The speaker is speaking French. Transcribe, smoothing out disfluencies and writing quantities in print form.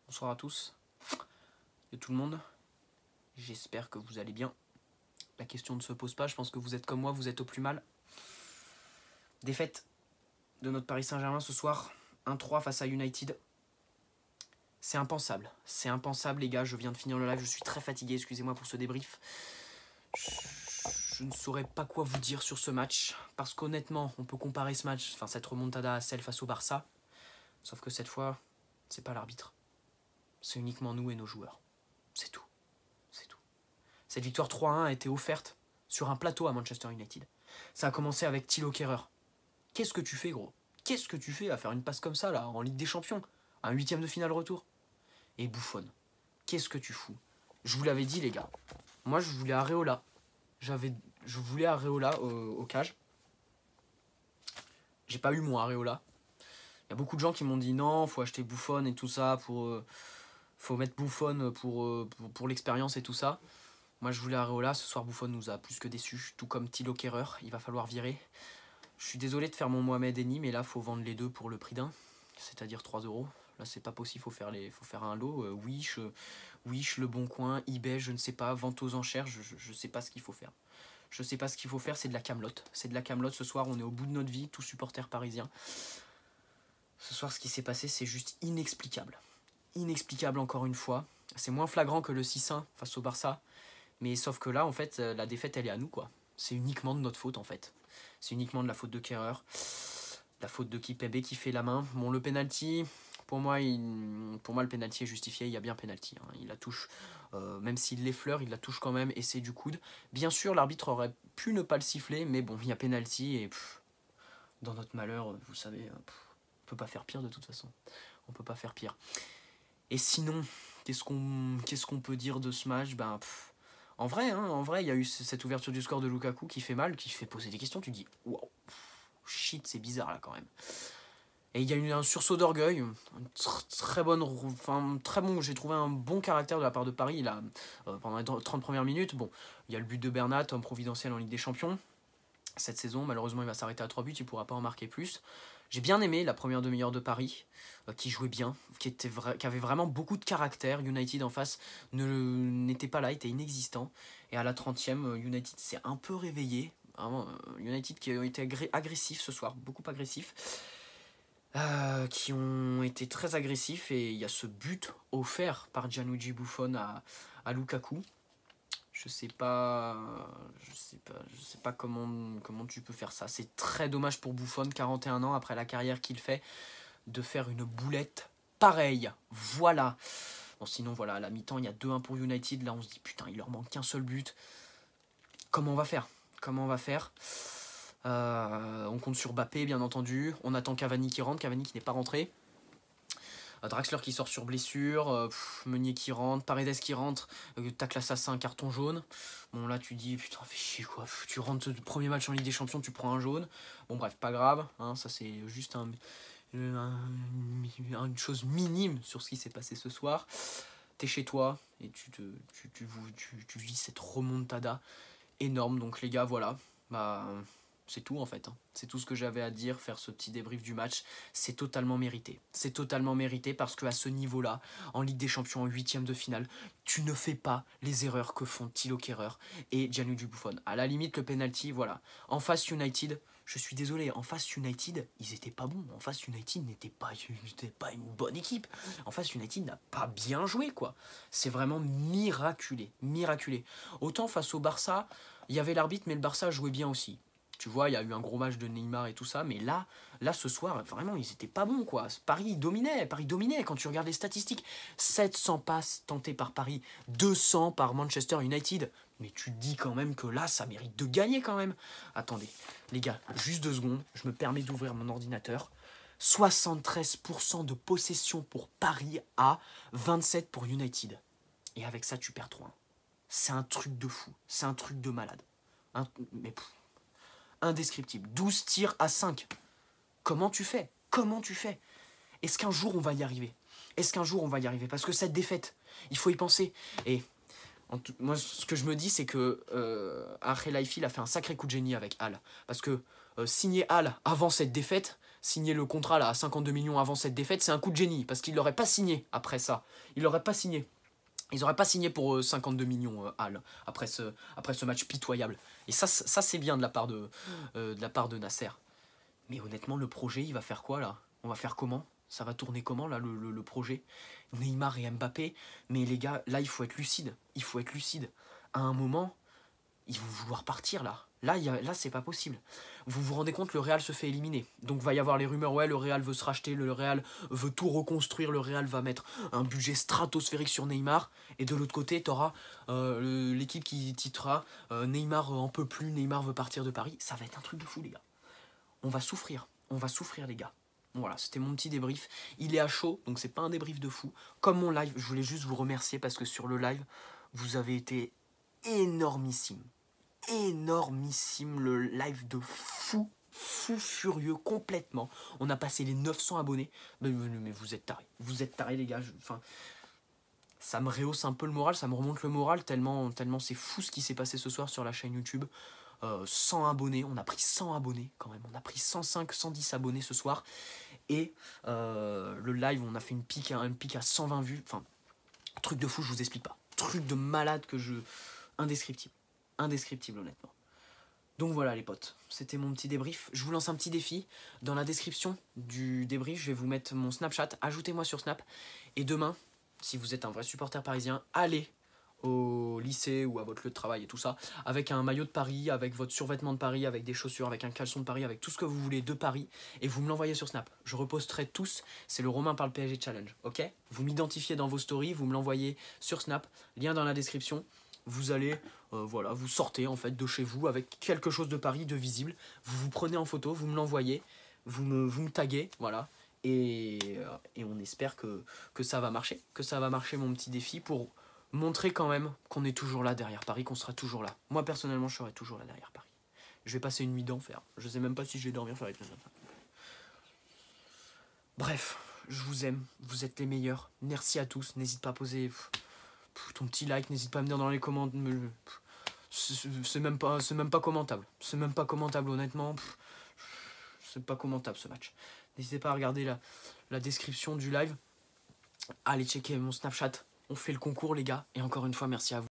bonsoir à tous et tout le monde. J'espère que vous allez bien. La question ne se pose pas, je pense que vous êtes comme moi, vous êtes au plus mal. Défaite de notre Paris Saint-Germain ce soir, 1-3 face à United. C'est impensable les gars, je viens de finir le live, je suis très fatigué, excusez-moi pour ce débrief. Je ne saurais pas quoi vous dire sur ce match, parce qu'honnêtement, on peut comparer ce match, enfin cette remontada à celle face au Barça, sauf que cette fois, c'est pas l'arbitre. C'est uniquement nous et nos joueurs. C'est tout. C'est tout. Cette victoire 3-1 a été offerte sur un plateau à Manchester United. Ça a commencé avec Thilo Kehrer. Qu'est-ce que tu fais, gros? Qu'est-ce que tu fais à faire une passe comme ça, là, en Ligue des Champions? Un huitième de finale retour? Et Buffon, qu'est-ce que tu fous? Je vous l'avais dit, les gars. Moi, je voulais Areola. Je voulais Areola au cage. J'ai pas eu mon Areola. Il y a beaucoup de gens qui m'ont dit non, faut acheter Buffon et tout ça pour... faut mettre Buffon pour l'expérience et tout ça. Moi je voulais Areola, ce soir Buffon nous a plus que déçus, tout comme Thilo Kehrer, il va falloir virer. Je suis désolé de faire mon Mohamed Eni, mais là faut vendre les deux pour le prix d'un, c'est-à-dire 3 €. Là c'est pas possible, faut faire un lot. Wish, Le Bon Coin, eBay, je ne sais pas, vente aux enchères, je sais pas ce qu'il faut faire. Je sais pas ce qu'il faut faire, c'est de la camelote. C'est de la camelote ce soir, on est au bout de notre vie, tous supporters parisiens. Ce soir ce qui s'est passé c'est juste inexplicable. Inexplicable encore une fois. C'est moins flagrant que le 6-1 face au Barça. Mais sauf que là, en fait, la défaite, elle est à nous, quoi. C'est uniquement de notre faute, en fait. C'est uniquement de la faute de Kehrer. La faute de Kimpembe qui fait la main. Bon, le penalty, pour moi, le penalty est justifié. Il y a bien penalty. Hein. Il la touche, même s'il l'effleure, il la touche quand même et c'est du coude. Bien sûr, l'arbitre aurait pu ne pas le siffler, mais bon, il y a penalty et dans notre malheur, vous savez, on peut pas faire pire de toute façon. On peut pas faire pire. Et sinon, qu'est-ce qu'on peut dire de ce match? En vrai, il y a eu cette ouverture du score de Lukaku qui fait mal, qui fait poser des questions. Tu dis, wow, shit, c'est bizarre là quand même. Et il y a eu un sursaut d'orgueil, très bon, j'ai trouvé un bon caractère de la part de Paris là, pendant les 30 premières minutes. Bon, il y a le but de Bernat, homme providentiel en Ligue des Champions. Cette saison, malheureusement, il va s'arrêter à 3 buts, il ne pourra pas en marquer plus. J'ai bien aimé la première demi-heure de Paris, qui jouait bien, qui avait vraiment beaucoup de caractère. United en face n'était pas là, était inexistant. Et à la 30e, United s'est un peu réveillé. Vraiment, United qui a été agressif ce soir, beaucoup agressif. Qui ont été très agressifs. Et il y a ce but offert par Gianluigi Buffon à Lukaku. Je sais pas comment tu peux faire ça. C'est très dommage pour Buffon, 41 ans, après la carrière qu'il fait, de faire une boulette pareille. Voilà. Bon, sinon, voilà, à la mi-temps, il y a 2-1 pour United. Là, on se dit, putain, il leur manque qu'un seul but. Comment on va faire? On compte sur Mbappé, bien entendu. On attend Cavani qui rentre, Cavani qui n'est pas rentré. Draxler qui sort sur blessure, Meunier qui rentre, Paredes qui rentre, tacle l'assassin, carton jaune. Bon là tu dis putain fais chier quoi, tu rentres le premier match en Ligue des Champions, tu prends un jaune. Bon bref, pas grave, hein, ça c'est juste une chose minime sur ce qui s'est passé ce soir. T'es chez toi et tu vis cette remontada énorme. Donc les gars voilà, c'est tout en fait, hein. C'est tout ce que j'avais à dire, faire ce petit débrief du match. C'est totalement mérité. C'est totalement mérité parce qu'à ce niveau-là, en Ligue des Champions, en 8e de finale, tu ne fais pas les erreurs que font Thilo Kehrer et Gianluigi Buffon. À la limite, le penalty, voilà. En face United, je suis désolé, en face United, ils étaient pas bons. En face United n'était pas une bonne équipe. En face United n'a pas bien joué, quoi. C'est vraiment miraculé. Autant face au Barça, il y avait l'arbitre, mais le Barça jouait bien aussi. Tu vois, il y a eu un gros match de Neymar et tout ça, mais là ce soir, vraiment, ils étaient pas bons, quoi. Paris dominait, quand tu regardes les statistiques. 700 passes tentées par Paris, 200 par Manchester United. Mais tu te dis quand même que là, ça mérite de gagner quand même. Attendez, les gars, juste 2 secondes, je me permets d'ouvrir mon ordinateur. 73% de possession pour Paris à 27 pour United. Et avec ça, tu perds 3-1. C'est un truc de fou, c'est un truc de malade. Indescriptible. 12 tirs à 5. Comment tu fais? Est-ce qu'un jour on va y arriver? Parce que cette défaite, il faut y penser. Et moi, ce que je me dis, c'est que Arrel Laifi a fait un sacré coup de génie avec Al. Parce que signer Al avant cette défaite, signer le contrat là, à 52 millions avant cette défaite, c'est un coup de génie, parce qu'il l'aurait pas signé après ça. Il l'aurait pas signé. Ils n'auraient pas signé pour 52 millions, Al, après ce match pitoyable. Et ça c'est bien de la part de Nasser. Mais honnêtement, le projet, il va faire quoi là? On va faire comment? Ça va tourner comment là, le projet? Neymar et Mbappé. Mais les gars, là, il faut être lucide. Il faut être lucide. À un moment, ils vont vouloir partir là. Là, c'est pas possible. Vous vous rendez compte, le Real se fait éliminer. Donc va y avoir les rumeurs, ouais, le Real veut se racheter, le Real veut tout reconstruire, le Real va mettre un budget stratosphérique sur Neymar. Et de l'autre côté, t'auras l'équipe qui titrera Neymar en peut plus, Neymar veut partir de Paris. Ça va être un truc de fou, les gars. On va souffrir les gars. Voilà, c'était mon petit débrief. Il est à chaud, donc c'est pas un débrief de fou. Comme mon live, je voulais juste vous remercier parce que sur le live, vous avez été énormissime. Énormissime, le live de fou furieux complètement. On a passé les 900 abonnés. Mais vous êtes tarés les gars. Enfin, ça me rehausse un peu le moral, ça me remonte le moral tellement c'est fou ce qui s'est passé ce soir sur la chaîne YouTube. 100 abonnés, on a pris 100 abonnés quand même, on a pris 105, 110 abonnés ce soir. Et le live, on a fait un pic à 120 vues. Enfin, truc de fou, je vous explique pas. Truc de malade indescriptible. Indescriptible, honnêtement. Donc voilà les potes, c'était mon petit débrief. Je vous lance un petit défi. Dans la description du débrief, je vais vous mettre mon Snapchat. Ajoutez-moi sur Snap. Et demain, si vous êtes un vrai supporter parisien, allez au lycée ou à votre lieu de travail et tout ça, avec un maillot de Paris, avec votre survêtement de Paris, avec des chaussures, avec un caleçon de Paris, avec tout ce que vous voulez de Paris, et vous me l'envoyez sur Snap. Je reposterai tous, c'est le Romain parle PSG Challenge, ok? Vous m'identifiez dans vos stories, vous me l'envoyez sur Snap, lien dans la description. Vous allez, voilà, vous sortez en fait de chez vous avec quelque chose de Paris, de visible, vous vous prenez en photo, vous me l'envoyez, vous me taguez, voilà, et on espère que ça va marcher, mon petit défi pour montrer quand même qu'on est toujours là derrière Paris, qu'on sera toujours là. Moi personnellement, je serai toujours là derrière Paris. Je vais passer une nuit d'enfer. Je sais même pas si je vais dormir faire les trucs. Bref, je vous aime, vous êtes les meilleurs. Merci à tous. N'hésite pas à poser ton petit like, n'hésite pas à me dire dans les commentaires. C'est même pas commentable. C'est même pas commentable honnêtement. C'est pas commentable ce match. N'hésitez pas à regarder la description du live. Allez checker mon Snapchat. On fait le concours les gars. Et encore une fois, merci à vous.